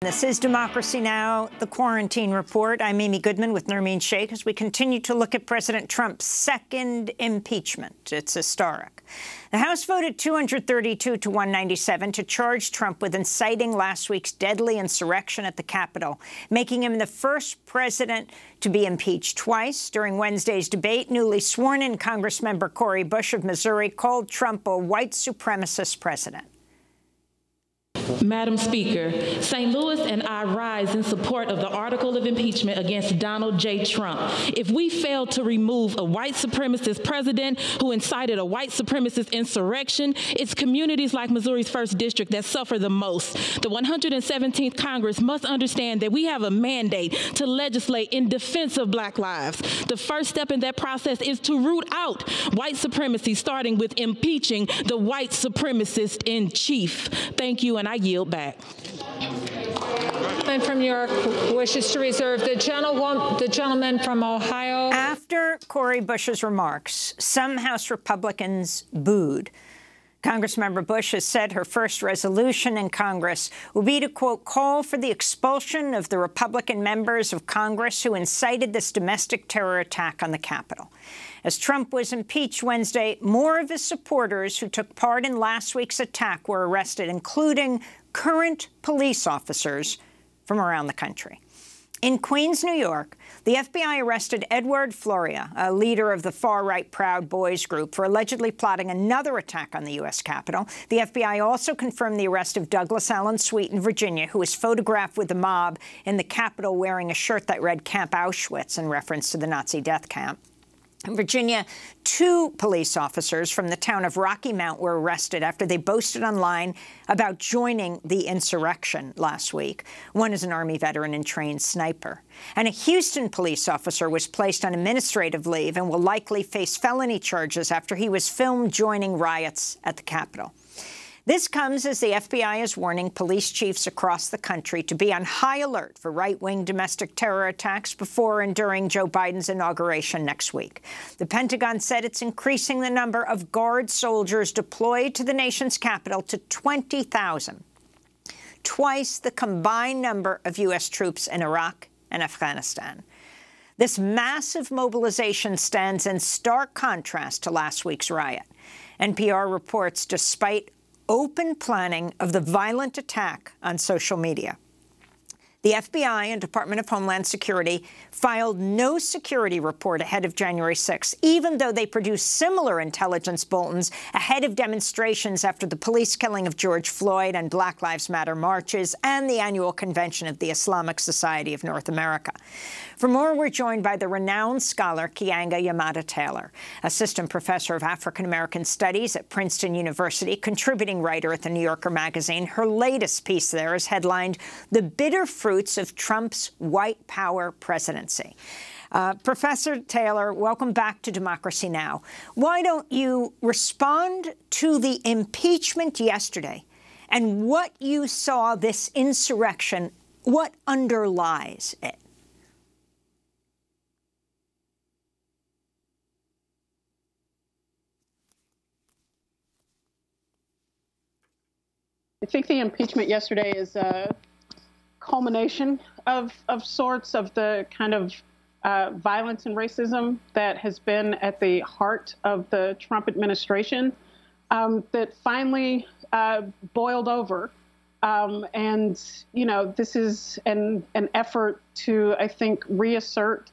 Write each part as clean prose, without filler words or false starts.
This is Democracy Now!, the Quarantine Report. I'm Amy Goodman with Nermeen Sheikh as we continue to look at President Trump's second impeachment. It's historic. The House voted 232 to 197 to charge Trump with inciting last week's deadly insurrection at the Capitol, making him the first president to be impeached twice. During Wednesday's debate, newly sworn-in Congressmember Cori Bush of Missouri called Trump a white supremacist president. Madam Speaker, St. Louis and I rise in support of the article of impeachment against Donald J. Trump. If we fail to remove a white supremacist president who incited a white supremacist insurrection, it's communities like Missouri's 1st District that suffer the most. The 117th Congress must understand that we have a mandate to legislate in defense of Black lives. The first step in that process is to root out white supremacy, starting with impeaching the white supremacist in chief. Thank you, and I yield back. And from New York wishes to reserve the gentleman from Ohio. After Cori Bush's remarks, some House Republicans booed. Congressmember Bush has said her first resolution in Congress will be to, quote, call for the expulsion of the Republican members of Congress who incited this domestic terror attack on the Capitol. As Trump was impeached Wednesday, more of his supporters who took part in last week's attack were arrested, including current police officers from around the country. In Queens, New York, the FBI arrested Edward Floria, a leader of the far-right Proud Boys group, for allegedly plotting another attack on the U.S. Capitol. The FBI also confirmed the arrest of Douglas Allen Sweet in Virginia, who was photographed with the mob in the Capitol wearing a shirt that read Camp Auschwitz in reference to the Nazi death camp. In Virginia, 2 police officers from the town of Rocky Mount were arrested after they boasted online about joining the insurrection last week. One is an Army veteran and trained sniper. And a Houston police officer was placed on administrative leave and will likely face felony charges after he was filmed joining riots at the Capitol. This comes as the FBI is warning police chiefs across the country to be on high alert for right-wing domestic terror attacks before and during Joe Biden's inauguration next week. The Pentagon said it's increasing the number of Guard soldiers deployed to the nation's capital to 20,000, twice the combined number of U.S. troops in Iraq and Afghanistan. This massive mobilization stands in stark contrast to last week's riot. NPR reports despite open planning of the violent attack on social media. The FBI and Department of Homeland Security filed no security report ahead of January 6th, even though they produced similar intelligence bulletins ahead of demonstrations after the police killing of George Floyd and Black Lives Matter marches and the annual convention of the Islamic Society of North America. For more, we're joined by the renowned scholar Keeanga-Yamahtta Taylor, assistant professor of African-American studies at Princeton University, contributing writer at The New Yorker magazine. Her latest piece there is headlined, "The Bitter Fruits of Trump's White Power Presidency." Professor Taylor, welcome back to Democracy Now! Why don't you respond to the impeachment yesterday and what you saw this insurrection, what underlies it? I think the impeachment yesterday is a culmination of sorts of the kind of violence and racism that has been at the heart of the Trump administration that finally boiled over. And, you know, this is an effort to, I think, reassert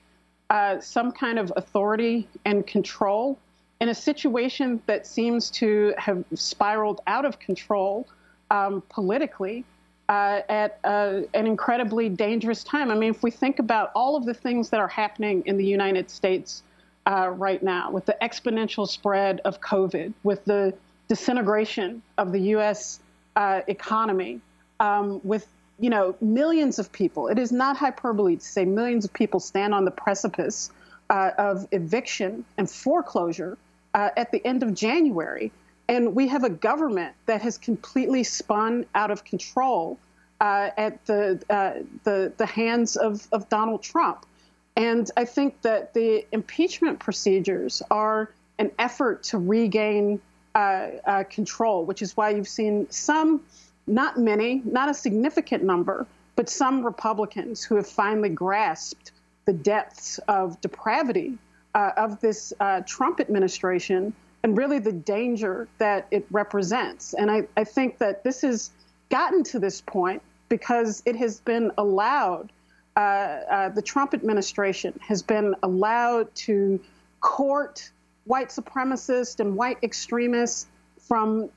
some kind of authority and control in a situation that seems to have spiraled out of control politically at an incredibly dangerous time. I mean, if we think about all of the things that are happening in the United States right now, with the exponential spread of COVID, with the disintegration of the U.S. Economy, with, you know, millions of people, it is not hyperbole to say millions of people stand on the precipice of eviction and foreclosure at the end of January. And we have a government that has completely spun out of control at the hands of Donald Trump. And I think that the impeachment procedures are an effort to regain control, which is why you've seen some, not many, not a significant number but some Republicans who have finally grasped the depths of depravity of this Trump administration and really the danger that it represents. And I think that this has gotten to this point because it has been allowed, the Trump administration has been allowed to court white supremacists and white extremists from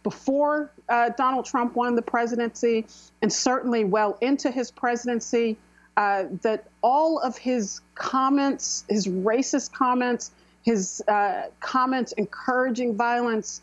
before Donald Trump won the presidency and certainly well into his presidency, that all of his comments, his racist comments, his comments encouraging violence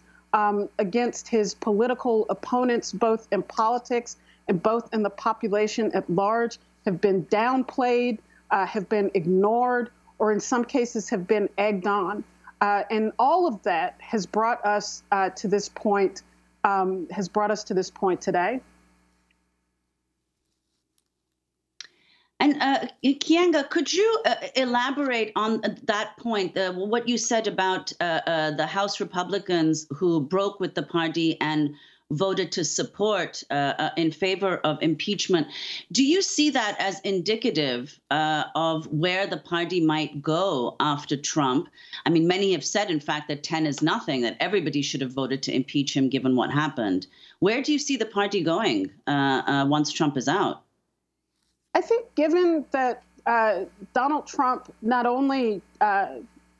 against his political opponents, both in politics and both in the population at large, have been downplayed, have been ignored, or in some cases have been egged on. And all of that has brought us to this point, today. And Keeanga, could you elaborate on that point, what you said about the House Republicans who broke with the party and voted to support in favor of impeachment? Do you see that as indicative of where the party might go after Trump? I mean, many have said, in fact, that 10 is nothing, that everybody should have voted to impeach him given what happened. Where do you see the party going once Trump is out? I think given that Donald Trump not only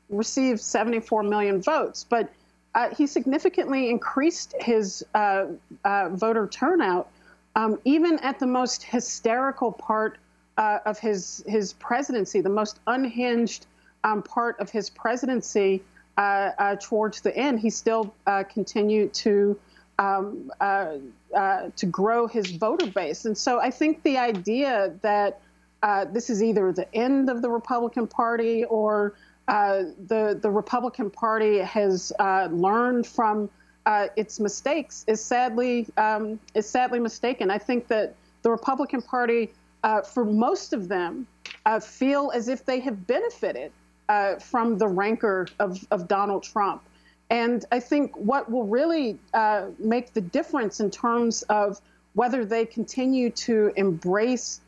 received 74 million votes, but he significantly increased his voter turnout, even at the most hysterical part of his presidency, the most unhinged part of his presidency towards the end. He still continued to grow his voter base. And so I think the idea that this is either the end of the Republican Party or the Republican Party has learned from its mistakes is sadly mistaken. I think that the Republican Party, for most of them, feel as if they have benefited from the rancor of Donald Trump. And I think what will really make the difference in terms of whether they continue to embrace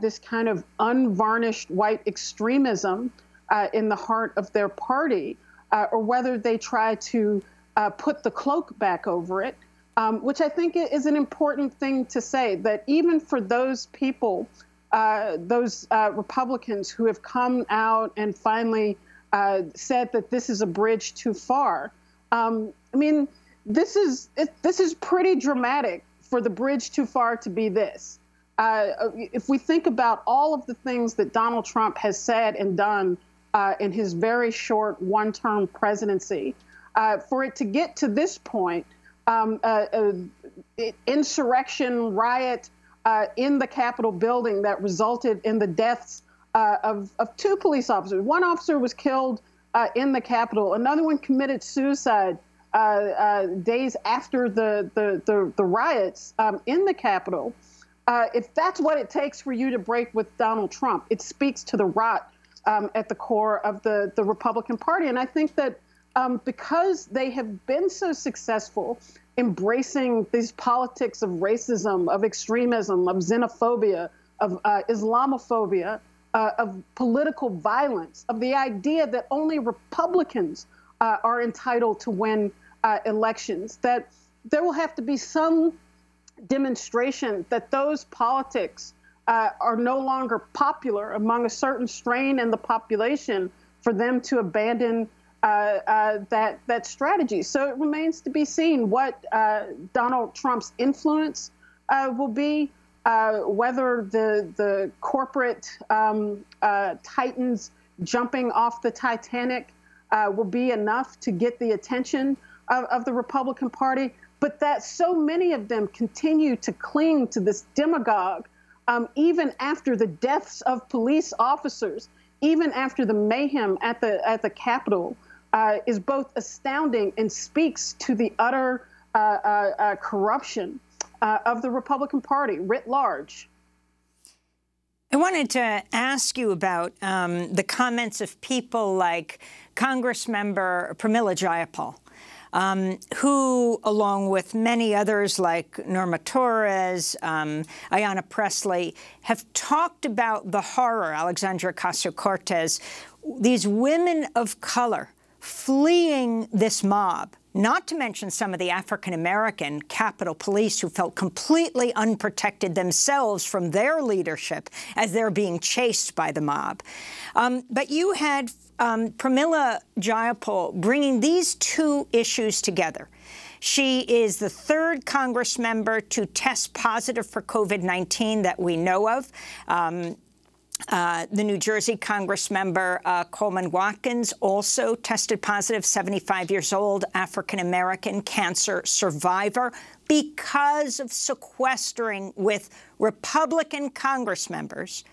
this kind of unvarnished white extremism in the heart of their party, or whether they try to put the cloak back over it, which I think is an important thing to say, that even for those people, those Republicans who have come out and finally said that this is a bridge too far. I mean, this is pretty dramatic for the bridge too far to be this. If we think about all of the things that Donald Trump has said and done in his very short one-term presidency, for it to get to this point, insurrection, riot in the Capitol building that resulted in the deaths of 2 police officers. One officer was killed in the Capitol. Another one committed suicide days after the riots in the Capitol. If that's what it takes for you to break with Donald Trump, it speaks to the rot at the core of the Republican Party. And I think that because they have been so successful embracing these politics of racism, of extremism, of xenophobia, of Islamophobia, of political violence, of the idea that only Republicans are entitled to win elections, that there will have to be some demonstration that those politics are no longer popular among a certain strain in the population for them to abandon that strategy. So it remains to be seen what Donald Trump's influence will be, whether the corporate titans jumping off the Titanic will be enough to get the attention of the Republican Party, but that so many of them continue to cling to this demagogue, even after the deaths of police officers, even after the mayhem at the Capitol, is both astounding and speaks to the utter corruption of the Republican Party writ large. I wanted to ask you about the comments of people like Congressmember Pramila Jayapal, who, along with many others like Norma Torres, Ayanna Pressley, have talked about the horror, Alexandria Ocasio-Cortez, these women of color fleeing this mob, not to mention some of the African-American Capitol Police who felt completely unprotected themselves from their leadership as they're being chased by the mob. But you had Pramila Jayapal bringing these two issues together. She is the third Congress member to test positive for COVID-19 that we know of. The New Jersey Congress member Coleman Watkins also tested positive, 75 years old, African-American cancer survivor, because of sequestering with Republican Congress members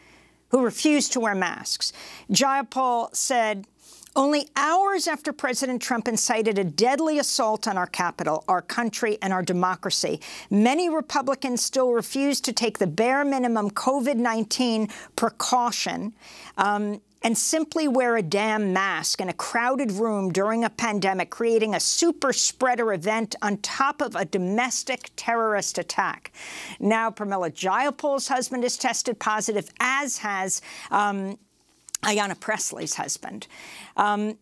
who refused to wear masks. Jayapal said, only hours after President Trump incited a deadly assault on our Capitol, our country, and our democracy, many Republicans still refuse to take the bare minimum COVID-19 precaution and simply wear a damn mask in a crowded room during a pandemic, creating a super spreader event on top of a domestic terrorist attack. Now, Pramila Jayapal's husband is tested positive, as has Ayanna Pressley's husband. Can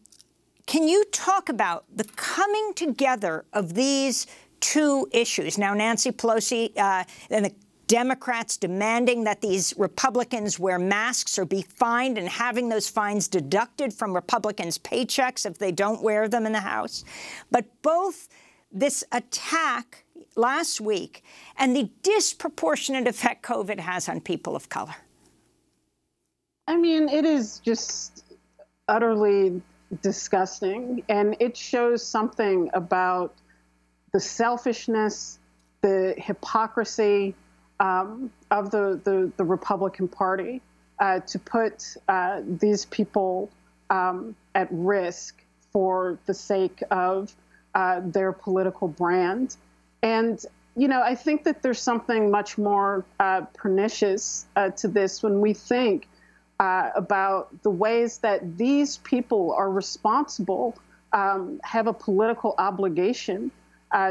you talk about the coming together of these two issues? Now, Nancy Pelosi and the Democrats demanding that these Republicans wear masks or be fined and having those fines deducted from Republicans' paychecks if they don't wear them in the House. But both this attack last week and the disproportionate effect COVID has on people of color. I mean, it is just utterly disgusting, and it shows something about the selfishness, the hypocrisy of the Republican Party to put these people at risk for the sake of their political brand. And, you know, I think that there's something much more pernicious to this when we think about the ways that these people are responsible, have a political obligation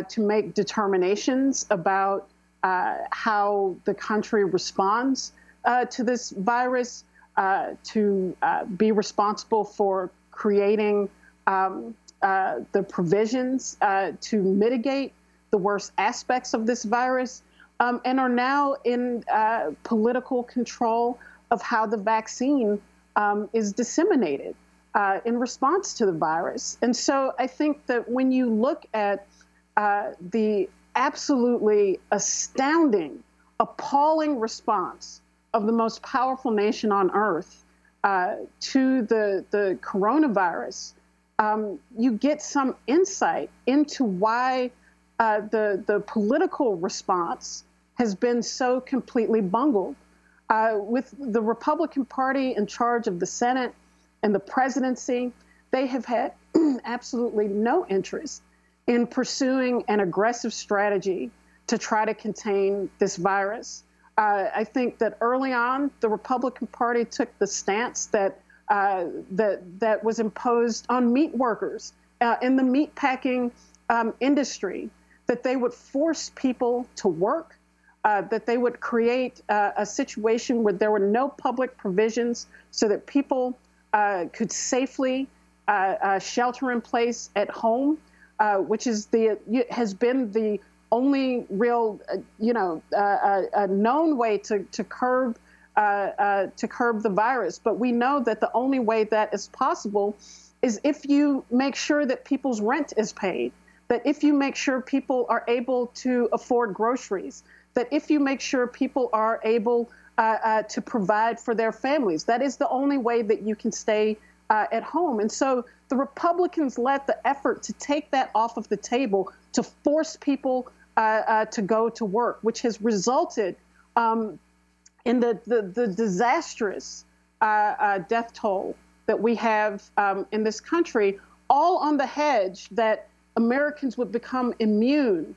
to make determinations about how the country responds to this virus, to be responsible for creating the provisions to mitigate the worst aspects of this virus, and are now in political control of how the vaccine is disseminated in response to the virus. And so I think that when you look at the absolutely astounding, appalling response of the most powerful nation on earth to the coronavirus, you get some insight into why the political response has been so completely bungled. With the Republican Party in charge of the Senate and the presidency, they have had absolutely no interest in pursuing an aggressive strategy to try to contain this virus. I think that early on, the Republican Party took the stance that that was imposed on meat workers in the meatpacking industry, that they would force people to work, that they would create a situation where there were no public provisions so that people could safely shelter in place at home, which is has been the only real, known way to curb the virus. But we know that the only way that is possible is if you make sure that people's rent is paid, that if you make sure people are able to afford groceries, that if you make sure people are able to provide for their families. That is the only way that you can stay at home. And so the Republicans let the effort to take that off of the table, to force people to go to work, which has resulted in the disastrous death toll that we have in this country, all on the hedge that Americans would become immune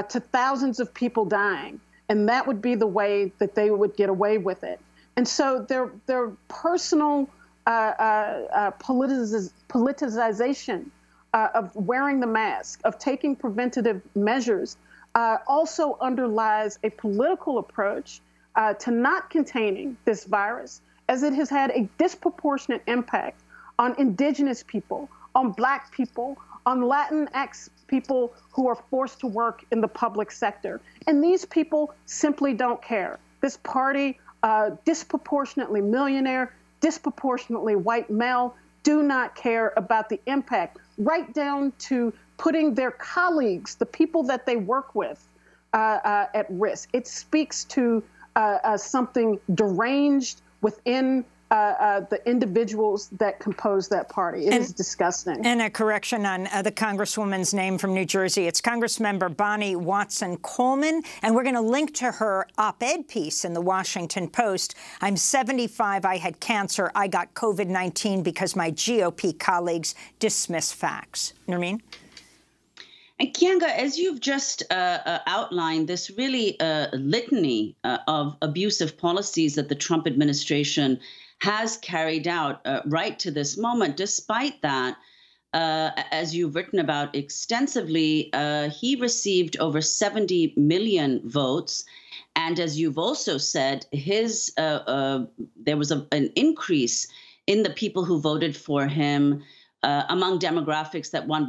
to thousands of people dying. And that would be the way that they would get away with it. And so their personal politicization of wearing the mask, of taking preventative measures, also underlies a political approach to not containing this virus, as it has had a disproportionate impact on indigenous people, on Black people, on Latinx people who are forced to work in the public sector. And these people simply don't care. This party, disproportionately millionaire, disproportionately white male, do not care about the impact, right down to putting their colleagues, the people that they work with, at risk. It speaks to something deranged within the individuals that compose that party. It is disgusting. And a correction on the Congresswoman's name from New Jersey. It's Congressmember Bonnie Watson-Coleman, and we're going to link to her op-ed piece in the Washington Post. I'm 75. I had cancer. I got COVID-19 because my GOP colleagues dismiss facts. Nermeen? And Keeanga, as you've just outlined, this really litany of abusive policies that the Trump administration has carried out right to this moment. Despite that, as you've written about extensively, he received over 70 million votes. And as you've also said, his there was an increase in the people who voted for him among demographic groups that one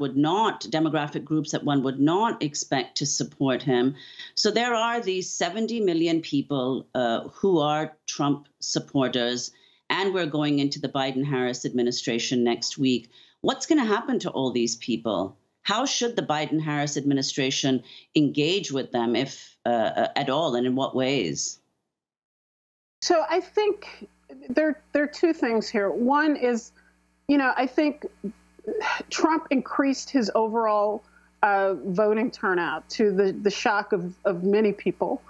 would not expect to support him. So there are these 70 million people who are Trump supporters, and we're going into the Biden-Harris administration next week. What's going to happen to all these people? How should the Biden-Harris administration engage with them, if at all, and in what ways? So I think there are two things here. One is, I think Trump increased his overall voting turnout to the shock of many people.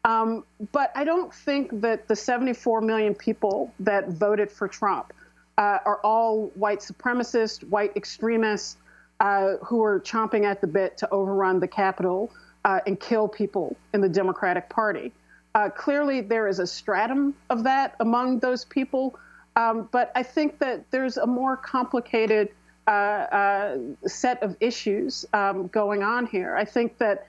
But I don't think that the 74 million people that voted for Trump are all white supremacists, white extremists who are chomping at the bit to overrun the Capitol and kill people in the Democratic Party. Clearly, there is a stratum of that among those people. But I think that there's a more complicated set of issues going on here. I think that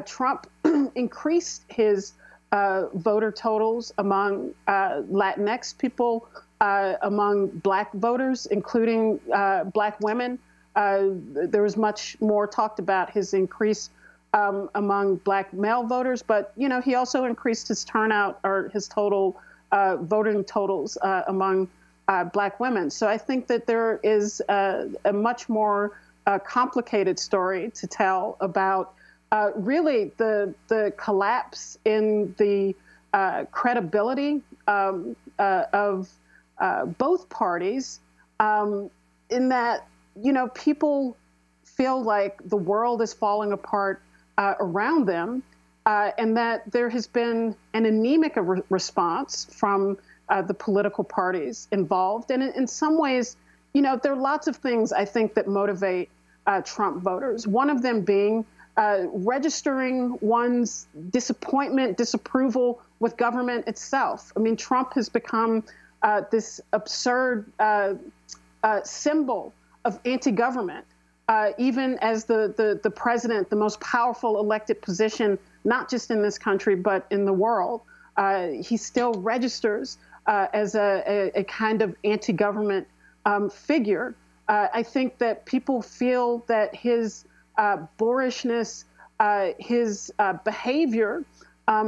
Trump increased his voter totals among Latinx people, among Black voters, including Black women. There was much more talked about his increase among Black male voters, but he also increased his turnout or his total voting totals among Black women. So I think that there is a much more complicated story to tell about really the collapse in the credibility of both parties, in that, people feel like the world is falling apart around them, and that there has been an anemic response from the political parties involved. And in some ways, there are lots of things I think that motivate Trump voters. One of them being registering one's disappointment, disapproval with government itself. I mean, Trump has become this absurd symbol of anti-government, even as the president, the most powerful elected position, not just in this country, but in the world. He still registers as a kind of anti-government figure. I think that people feel that his boorishness, his behavior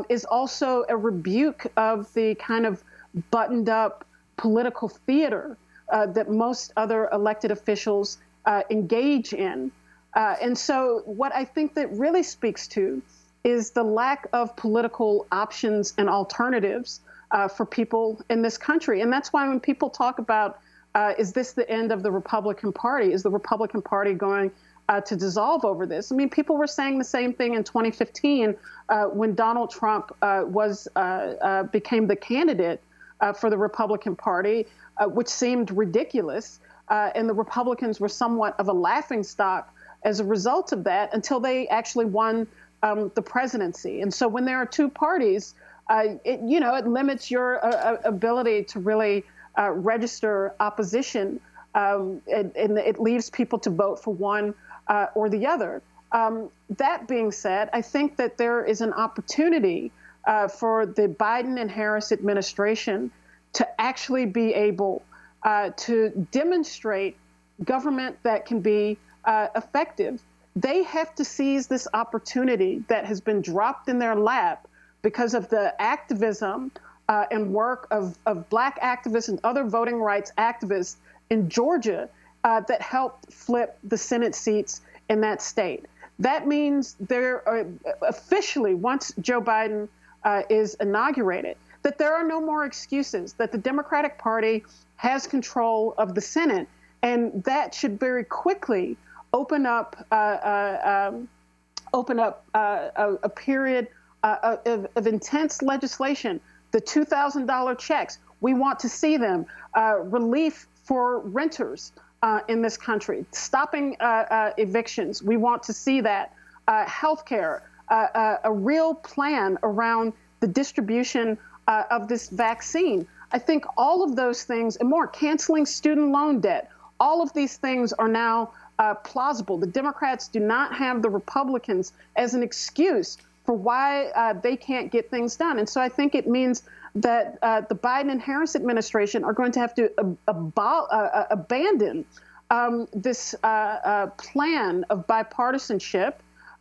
is also a rebuke of the kind of buttoned up political theater that most other elected officials engage in. And so what I think that really speaks to is the lack of political options and alternatives for people in this country. And that's why when people talk about, is this the end of the Republican Party? Is the Republican Party going to dissolve over this? I mean, people were saying the same thing in 2015 when Donald Trump became the candidate for the Republican Party, which seemed ridiculous. And the Republicans were somewhat of a laughingstock as a result of that until they actually won the presidency. And so when there are two parties, it limits your ability to really register opposition and it leaves people to vote for one or the other. That being said, I think that there is an opportunity for the Biden and Harris administration to actually be able to demonstrate government that can be effective. They have to seize this opportunity that has been dropped in their lap because of the activism and work of Black activists and other voting rights activists in Georgia that helped flip the Senate seats in that state. That means there are officially, once Joe Biden is inaugurated, that there are no more excuses, that the Democratic Party has control of the Senate, and that should very quickly open up a period of intense legislation. The $2,000 checks, we want to see them. Relief for renters in this country, stopping evictions, we want to see that. Healthcare, a real plan around the distribution of this vaccine. I think all of those things and more, canceling student loan debt, all of these things are now plausible. The Democrats do not have the Republicans as an excuse for why they can't get things done. And so I think it means that the Biden and Harris administration are going to have to abandon this plan of bipartisanship,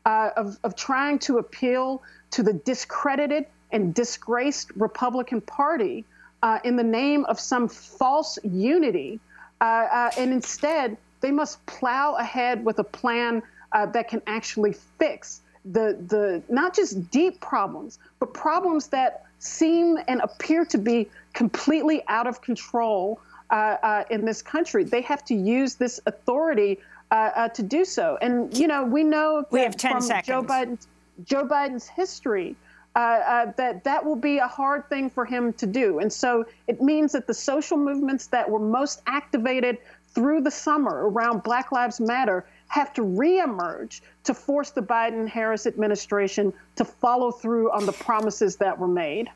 of trying to appeal to the discredited and disgraced Republican Party in the name of some false unity. And instead, they must plow ahead with a plan that can actually fix the not just deep problems, but problems that seem and appear to be completely out of control in this country. They have to use this authority to do so. And, you know, we know we have 10 from seconds. Joe Biden's history that will be a hard thing for him to do. And so it means that the social movements that were most activated through the summer around Black Lives Matter have to reemerge to force the Biden-Harris administration to follow through on the promises that were made.